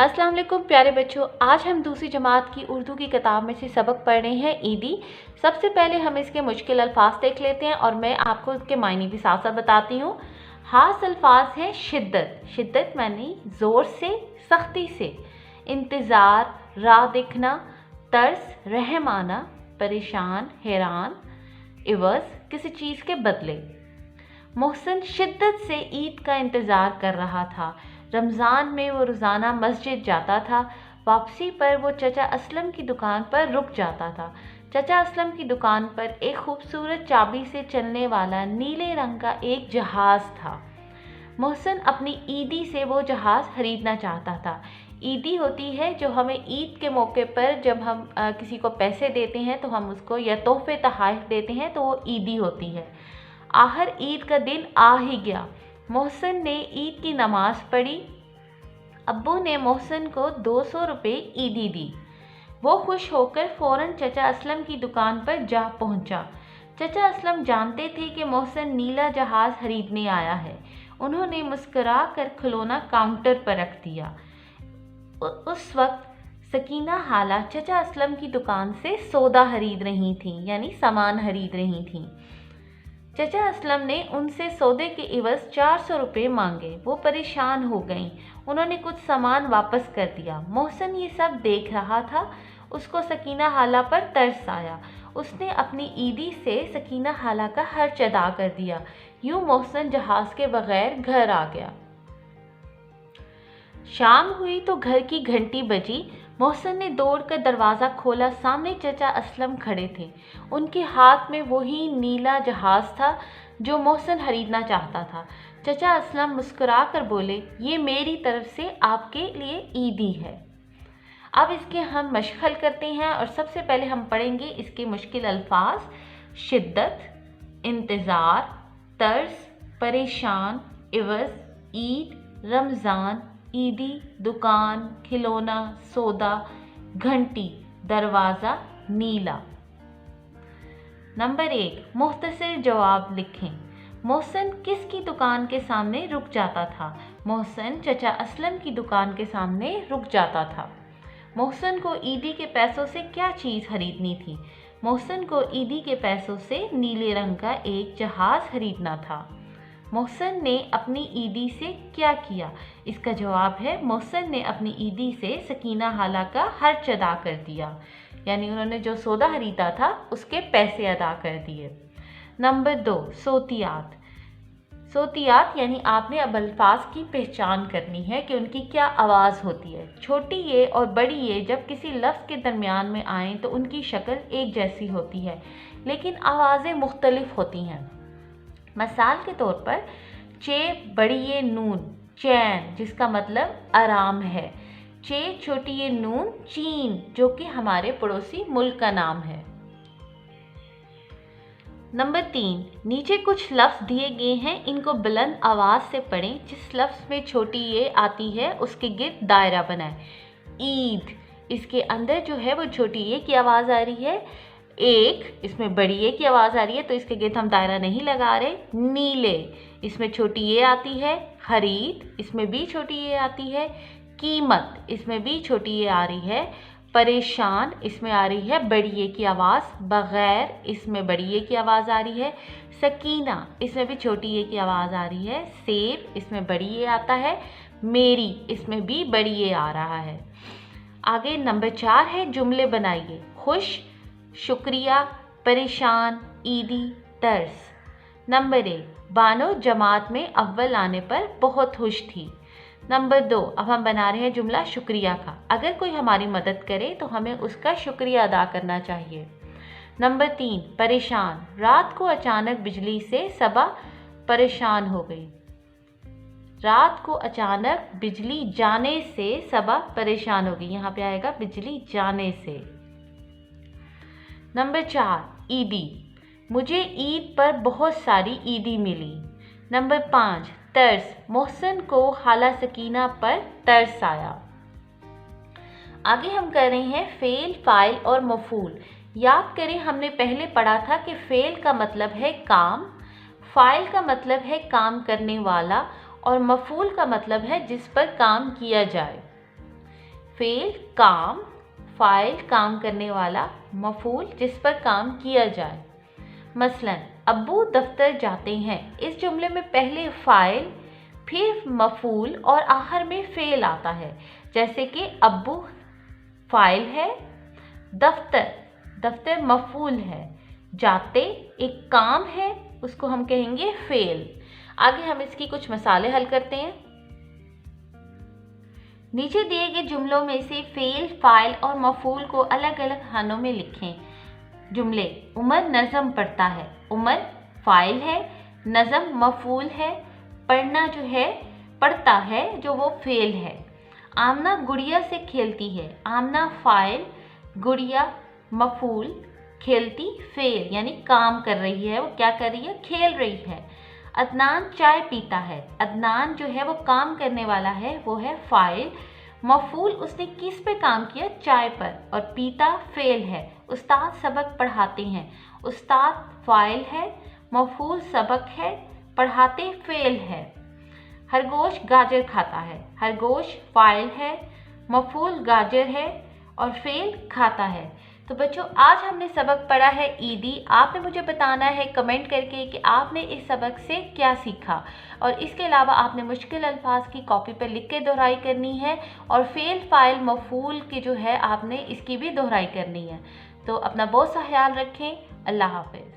अस्सलाम वालेकुम प्यारे बच्चों, आज हम दूसरी जमात की उर्दू की किताब में से सबक पढ़ रहे हैं ईदी। सबसे पहले हम इसके मुश्किल अल्फाज देख लेते हैं और मैं आपको इसके मायने भी साथ साथ बताती हूँ। खास अल्फाज हैं शिद्दत, शिद्दत मानी ज़ोर से, सख्ती से। इंतज़ार, राह देखना। तर्स, रहम आना। परेशान, हैरान। इवज़, किसी चीज़ के बदले। मोहसिन शिद्दत से ईद का इंतज़ार कर रहा था। रमज़ान में वो रोज़ाना मस्जिद जाता था। वापसी पर वो चचा असलम की दुकान पर रुक जाता था। चचा असलम की दुकान पर एक खूबसूरत चाबी से चलने वाला नीले रंग का एक जहाज़ था। मोहसिन अपनी ईदी से वो जहाज़ खरीदना चाहता था। ईदी होती है जो हमें ईद के मौके पर जब हम किसी को पैसे देते हैं तो हम उसको या तोहफे तोहफ़े देते हैं तो वो ईदी होती है। आखिर ईद का दिन आ ही गया। मोहसिन ने ईद की नमाज पढ़ी। अब्बू ने मोहसिन को 200 रुपये ईदी दी। वो खुश होकर फ़ौरन चचा असलम की दुकान पर जा पहुंचा। चचा असलम जानते थे कि मोहसिन नीला जहाज़ खरीदने आया है। उन्होंने मुस्कुरा कर खिलौना काउंटर पर रख दिया। उस वक्त सकीना हाला चचा असलम की दुकान से सौदा खरीद रही थी, यानी सामान खरीद रही थी। चचा असलम ने उनसे सौदे के इवज़ 400 रुपये मांगे। वो परेशान हो गईं। उन्होंने कुछ सामान वापस कर दिया। मोहसिन ये सब देख रहा था। उसको सकीना हाला पर तरस आया। उसने अपनी ईदी से सकीना हाला का खर्च अदा कर दिया। यूं मोहसिन जहाज़ के बगैर घर आ गया। शाम हुई तो घर की घंटी बजी। मोहसिन ने दौड़कर दरवाज़ा खोला। सामने चचा असलम खड़े थे। उनके हाथ में वही नीला जहाज़ था जो मोहसिन खरीदना चाहता था। चचा असलम मुस्कुरा कर बोले, ये मेरी तरफ से आपके लिए ईदी है। अब इसके हम मशक हल करते हैं और सबसे पहले हम पढ़ेंगे इसके मुश्किल अल्फाज। शिद्दत, इंतज़ार, तर्स, परेशान, इवज़, ईद, रमज़ान, ईदी, दुकान, खिलौना, सौदा, घंटी, दरवाज़ा, नीला। नंबर 1, मुख्तसर जवाब लिखें। मोहसिन किसकी दुकान के सामने रुक जाता था? मोहसिन चचा असलम की दुकान के सामने रुक जाता था। मोहसिन को ईदी के पैसों से क्या चीज़ खरीदनी थी? मोहसिन को ईदी के पैसों से नीले रंग का एक जहाज़ खरीदना था। मोहसिन ने अपनी ईदी से क्या किया? इसका जवाब है मोहसिन ने अपनी ईदी से सकीना हाला का खर्च अदा कर दिया, यानी उन्होंने जो सौदा खरीदा था उसके पैसे अदा कर दिए। नंबर 2, सोतियात। सोतियात यानी आपने अब अल्फाज की पहचान करनी है कि उनकी क्या आवाज़ होती है। छोटी ये और बड़ी ये जब किसी लफ्ज़ के दरमियान में आएँ तो उनकी शक्ल एक जैसी होती है, लेकिन आवाज़ें मुख्तलिफ होती हैं। मिसाल के तौर पर चे बड़ी ये नून, चैन, जिसका मतलब आराम है। चे छोटी ये नून, चीन, जो कि हमारे पड़ोसी मुल्क का नाम है। नंबर 3, नीचे कुछ लफ्ज़ दिए गए हैं, इनको बुलंद आवाज़ से पढ़ें। जिस लफ्ज़ में छोटी ये आती है उसके गिर्द दायरा बनाएं। ईद, इसके अंदर जो है वो छोटी ये की आवाज़ आ रही है। एक, इसमें बड़ी ये की आवाज़ आ रही है तो इसके गिर्द हम दायरा नहीं लगा रहे। नीले, इसमें छोटी ये आती है। खरीद, इसमें भी छोटी ये आती है। कीमत, इसमें भी छोटी ये आ रही है। परेशान, इसमें आ रही है बड़ी ये की आवाज़। बग़ैर, इसमें बड़ी ये की आवाज़ आ रही है। सकीना, इसमें भी छोटी ये की आवाज़ आ रही है। सेब, इसमें बड़ी ये आता है। मेरी, इसमें भी बड़ी ये आ रहा है। आगे नंबर 4 है, जुमले बनाइए। खुश, शुक्रिया, परेशान, ईदी, तर्स। नंबर 1, बानो जमात में अव्वल आने पर बहुत खुश थी। नंबर 2, अब हम बना रहे हैं जुमला शुक्रिया का। अगर कोई हमारी मदद करे तो हमें उसका शुक्रिया अदा करना चाहिए। नंबर 3, परेशान, रात को अचानक बिजली से सबा परेशान हो गई। रात को अचानक बिजली जाने से सबा परेशान हो गई। यहाँ पे आएगा बिजली जाने से। नंबर 4, ईदी, मुझे ईद पर बहुत सारी ईदी मिली। नंबर 5, तर्स, मोहसिन को खाला सकीना पर तरस आया। आगे हम कर रहे हैं फ़ेल, फ़ाइल और मफ़ूल। याद करें हमने पहले पढ़ा था कि फ़ेल का मतलब है काम, फ़ाइल का मतलब है काम करने वाला और मफ़ूल का मतलब है जिस पर काम किया जाए। फेल काम, फाइल काम करने वाला, मफूल जिस पर काम किया जाए। मसलन अब्बू दफ्तर जाते हैं। इस जुमले में पहले फाइल, फिर मफूल और आखिर में फेल आता है। जैसे कि अब्बू फाइल है, दफ्तर मफूल है, जाते एक काम है, उसको हम कहेंगे फेल। आगे हम इसकी कुछ मिसालें हल करते हैं। नीचे दिए गए जुमलों में से फेल, फाइल और मफूल को अलग अलग खानों में लिखें। जुमले: उमर नज़म पढ़ता है। उमर फाइल है, नज़म मफूल है, पढ़ना जो है पढ़ता है जो वो फेल है। आमना गुड़िया से खेलती है। आमना फाइल, गुड़िया मफूल, खेलती फेल यानी काम कर रही है, वो क्या कर रही है, खेल रही है। अदनान चाय पीता है। अदनान जो है वो काम करने वाला है, वो है फाइल। मफूल उसने किस पे काम किया, चाय पर, और पीता फेल है। उस्ताद सबक पढ़ाते हैं। उस्ताद फाइल है, मफूल सबक है, पढ़ाते फेल है। खरगोश गाजर खाता है। खरगोश फाइल है, मफूल गाजर है और फेल खाता है। तो बच्चों, आज हमने सबक पढ़ा है ईदी। आपने मुझे बताना है कमेंट करके कि आपने इस सबक से क्या सीखा, और इसके अलावा आपने मुश्किल अल्फाज की कॉपी पर लिख के दोहराई करनी है, और फेल, फाइल, मफूल की जो है आपने इसकी भी दोहराई करनी है। तो अपना बहुत सा ख्याल रखें। अल्लाह हाफ़िज़।